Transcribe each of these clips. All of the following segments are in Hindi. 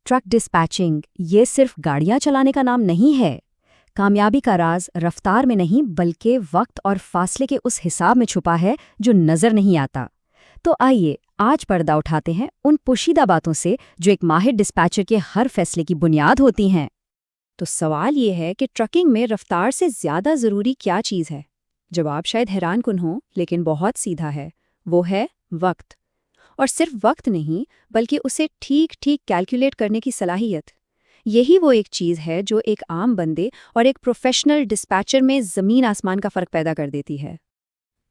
ट्रक डिस्पैचिंग ये सिर्फ गाड़ियां चलाने का नाम नहीं है। कामयाबी का राज रफ्तार में नहीं बल्कि वक्त और फासले के उस हिसाब में छुपा है जो नजर नहीं आता। तो आइए आज पर्दा उठाते हैं उन पोशीदा बातों से जो एक माहिर डिस्पैचर के हर फैसले की बुनियाद होती हैं। तो सवाल ये है कि ट्रकिंग में रफ्तार से ज्यादा जरूरी क्या चीज़ है? जवाब शायद हैरानकुन हो, लेकिन बहुत सीधा है। वो है वक्त। और सिर्फ वक्त नहीं, बल्कि उसे ठीक ठीक कैलकुलेट करने की सलाहियत। यही वो एक चीज़ है जो एक आम बंदे और एक प्रोफेशनल डिस्पैचर में ज़मीन आसमान का फ़र्क पैदा कर देती है।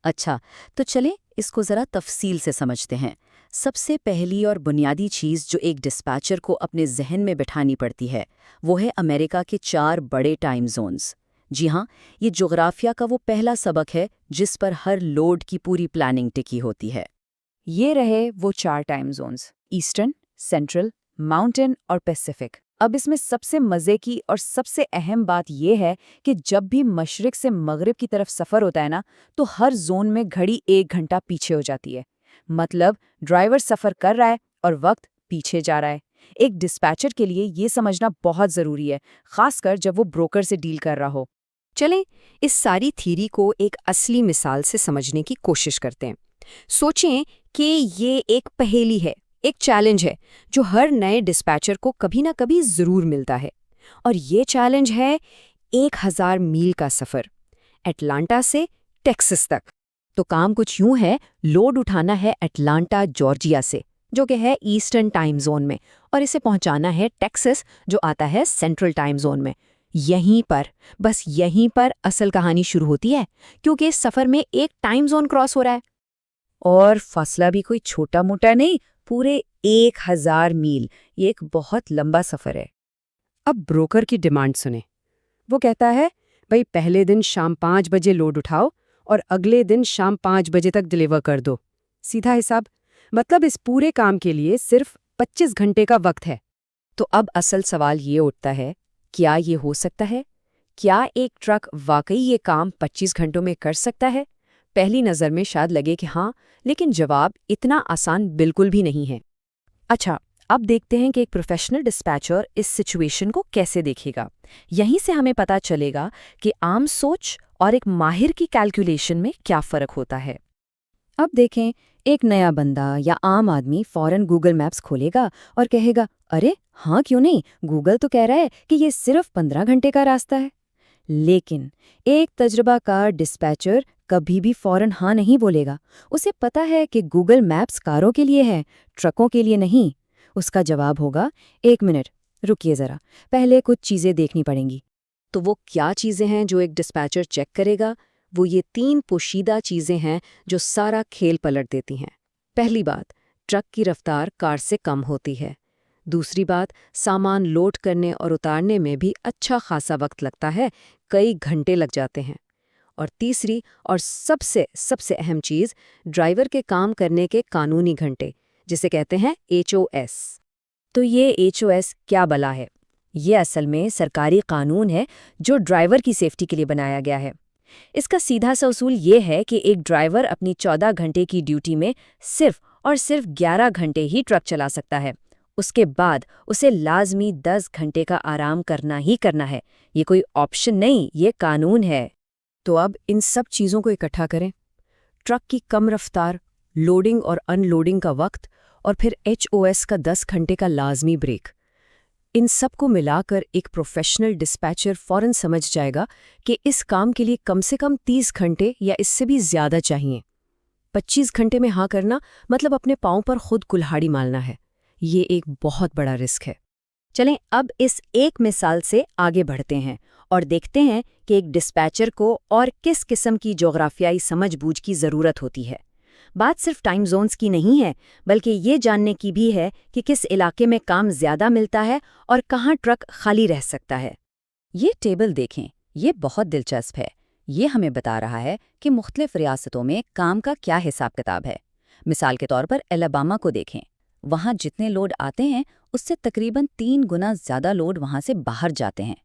अच्छा, तो चलें इसको ज़रा तफसील से समझते हैं। सबसे पहली और बुनियादी चीज़ जो एक डिस्पैचर को अपने जहन में बिठानी पड़ती है, वो है अमेरिका के 4 बड़े टाइम जोन्स। जी हाँ, ये जोग्राफिया का वो पहला सबक है जिस पर हर लोड की पूरी प्लानिंग टिकी होती है। ये रहे वो 4 time zones: eastern, central, mountain और पैसिफिक। अब इसमें सबसे मज़े की और सबसे अहम बात यह है कि जब भी मशरिक से मगरिब की तरफ सफ़र होता है ना, तो हर जोन में घड़ी 1 घंटा पीछे हो जाती है। मतलब ड्राइवर सफ़र कर रहा है और वक्त पीछे जा रहा है। एक डिस्पैचर के लिए ये समझना बहुत ज़रूरी है, खासकर जब वो ब्रोकर से डील कर रहा हो। चलें इस सारी थ्योरी को एक असली मिसाल से समझने की कोशिश करते हैं। सोचें कि ये एक पहेली है, एक चैलेंज है जो हर नए डिस्पैचर को कभी ना कभी ज़रूर मिलता है। और ये चैलेंज है 1000 मील का सफ़र, अटलांटा से टेक्सास तक। तो काम कुछ यूं है, लोड उठाना है अटलांटा जॉर्जिया से, जो कि है ईस्टर्न टाइम जोन में, और इसे पहुंचाना है टेक्सास, जो आता है सेंट्रल टाइम जोन में। यहीं पर, बस यहीं पर असल कहानी शुरू होती है, क्योंकि इस सफ़र में एक टाइम जोन क्रॉस हो रहा है। और फासला भी कोई छोटा मोटा नहीं, पूरे 1000 मील। ये एक बहुत लंबा सफ़र है। अब ब्रोकर की डिमांड सुने। वो कहता है, भाई पहले दिन शाम 5 बजे लोड उठाओ और अगले दिन शाम 5 बजे तक डिलीवर कर दो। सीधा हिसाब। मतलब इस पूरे काम के लिए सिर्फ 25 घंटे का वक्त है। तो अब असल सवाल ये उठता है, क्या ये हो सकता है? क्या एक ट्रक वाकई ये काम 25 घंटों में कर सकता है? पहली नज़र में शायद लगे कि हाँ, लेकिन जवाब इतना आसान बिल्कुल भी नहीं है। अच्छा, अब देखते हैं कि एक प्रोफेशनल डिस्पैचर इस सिचुएशन को कैसे देखेगा। यहीं से हमें पता चलेगा कि आम सोच और एक माहिर की कैलकुलेशन में क्या फ़र्क होता है। अब देखें, एक नया बंदा या आम आदमी फ़ौरन गूगल मैप्स खोलेगा और कहेगा, अरे हाँ क्यों नहीं, गूगल तो कह रहा है कि ये सिर्फ 15 घंटे का रास्ता है। लेकिन एक तजुर्बाकार डिस्पैचर कभी भी फौरन हाँ नहीं बोलेगा। उसे पता है कि गूगल मैप्स कारों के लिए है, ट्रकों के लिए नहीं। उसका जवाब होगा, 1 मिनट रुकिए ज़रा, पहले कुछ चीज़ें देखनी पड़ेंगी। तो वो क्या चीज़ें हैं जो एक डिस्पैचर चेक करेगा? वो ये 3 पोशीदा चीज़ें हैं जो सारा खेल पलट देती हैं। पहली बात, ट्रक की रफ्तार कार से कम होती है। दूसरी बात, सामान लोड करने और उतारने में भी अच्छा खासा वक्त लगता है, कई घंटे लग जाते हैं। और तीसरी और सबसे सबसे अहम चीज़, ड्राइवर के काम करने के कानूनी घंटे, जिसे कहते हैं HOS। तो ये HOS क्या बला है? ये असल में सरकारी कानून है जो ड्राइवर की सेफ्टी के लिए बनाया गया है। इसका सीधा सा उसूल ये है कि एक ड्राइवर अपनी 14 घंटे की ड्यूटी में सिर्फ और सिर्फ 11 घंटे ही ट्रक चला सकता है। उसके बाद उसे लाजमी 10 घंटे का आराम करना ही करना है। ये कोई ऑप्शन नहीं, ये कानून है। तो अब इन सब चीज़ों को इकट्ठा करें, ट्रक की कम रफ्तार, लोडिंग और अनलोडिंग का वक्त, और फिर HOS का 10 घंटे का लाजमी ब्रेक। इन सब को मिलाकर एक प्रोफेशनल डिस्पैचर फ़ौरन समझ जाएगा कि इस काम के लिए कम से कम 30 घंटे या इससे भी ज़्यादा चाहिए। 25 घंटे में हाँ करना मतलब अपने पाँव पर खुद कुल्हाड़ी मारना है। ये एक बहुत बड़ा रिस्क है। चलें अब इस एक मिसाल से आगे बढ़ते हैं और देखते हैं कि एक डिस्पैचर को और किस किस्म की जोग्राफियाई समझबूझ की ज़रूरत होती है। बात सिर्फ टाइम जोन्स की नहीं है, बल्कि ये जानने की भी है कि किस इलाके में काम ज़्यादा मिलता है और कहाँ ट्रक खाली रह सकता है। ये टेबल देखें, ये बहुत दिलचस्प है। ये हमें बता रहा है कि मुख्तलिफ रियासतों में काम का क्या हिसाब किताब है। मिसाल के तौर पर एलाबामा को देखें। वहाँ जितने लोड आते हैं उससे तकरीबन 3 गुना ज़्यादा लोड वहाँ से बाहर जाते हैं।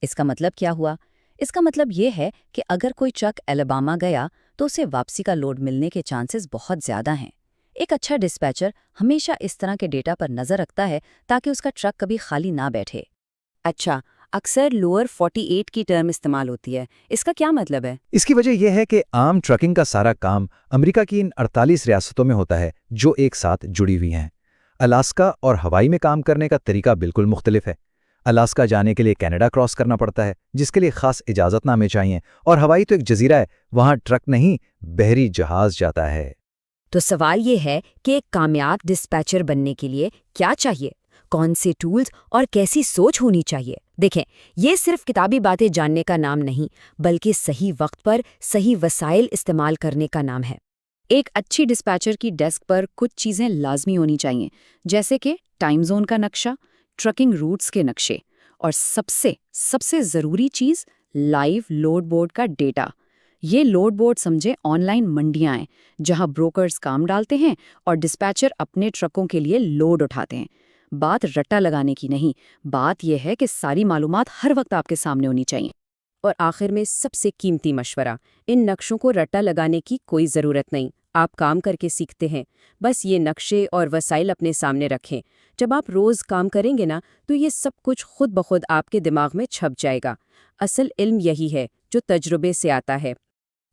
इसका मतलब क्या हुआ? इसका मतलब ये है कि अगर कोई ट्रक एलाबामा गया तो उसे वापसी का लोड मिलने के चांसेस बहुत ज़्यादा हैं। एक अच्छा डिस्पैचर हमेशा इस तरह के डेटा पर नज़र रखता है ताकि उसका ट्रक कभी खाली ना बैठे। अच्छा, अक्सर लोअर 48 की टर्म इस्तेमाल होती है। इसका क्या मतलब है? इसकी वजह यह है कि आम ट्रकिंग का सारा काम अमेरिका की इन 48 रियासतों में होता है जो एक साथ जुड़ी हुई हैं। अलास्का और हवाई में काम करने का तरीका बिल्कुल मुख्तलिफ है। अलास्का जाने के लिए कनाडा क्रॉस करना पड़ता है, जिसके लिए खास इजाज़तनामे चाहिए, और हवाई तो एक जजीरा है, वहाँ ट्रक नहीं बहरी जहाज जाता है। तो सवाल ये है कि एक कामयाब डिस्पैचर बनने के लिए क्या चाहिए? कौन से टूल्स और कैसी सोच होनी चाहिए? देखें, ये सिर्फ किताबी बातें जानने का नाम नहीं, बल्कि सही वक्त पर सही वसाइल इस्तेमाल करने का नाम है। एक अच्छी डिस्पैचर की डेस्क पर कुछ चीज़ें लाजमी होनी चाहिए, जैसे कि टाइम जोन का नक्शा, ट्रकिंग रूट्स के नक्शे और सबसे सबसे ज़रूरी चीज़ लाइव लोड बोर्ड का डेटा। ये लोड बोर्ड समझे ऑनलाइन मंडियाँ हैं, जहाँ ब्रोकर्स काम डालते हैं और डिस्पैचर अपने ट्रकों के लिए लोड उठाते हैं। बात रट्टा लगाने की नहीं, बात यह है कि सारी मालूमात हर वक्त आपके सामने होनी चाहिए। और आखिर में सबसे कीमती मशवरा, इन नक्शों को रट्टा लगाने की कोई ज़रूरत नहीं। आप काम करके सीखते हैं, बस ये नक्शे और वसाइल अपने सामने रखें। जब आप रोज़ काम करेंगे ना, तो ये सब कुछ खुद ब खुद आपके दिमाग में छप जाएगा। असल इल्म यही है जो तजुर्बे से आता है।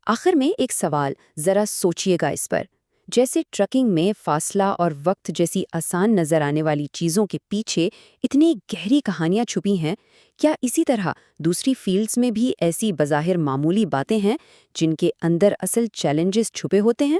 आखिर में एक सवाल, ज़रा सोचिएगा इस पर। जैसे ट्रकिंग में फासला और वक्त जैसी आसान नज़र आने वाली चीज़ों के पीछे इतनी गहरी कहानियाँ छुपी हैं, क्या इसी तरह दूसरी फील्ड्स में भी ऐसी बज़ाहिर मामूली बातें हैं जिनके अंदर असल चैलेंजेस छुपे होते हैं?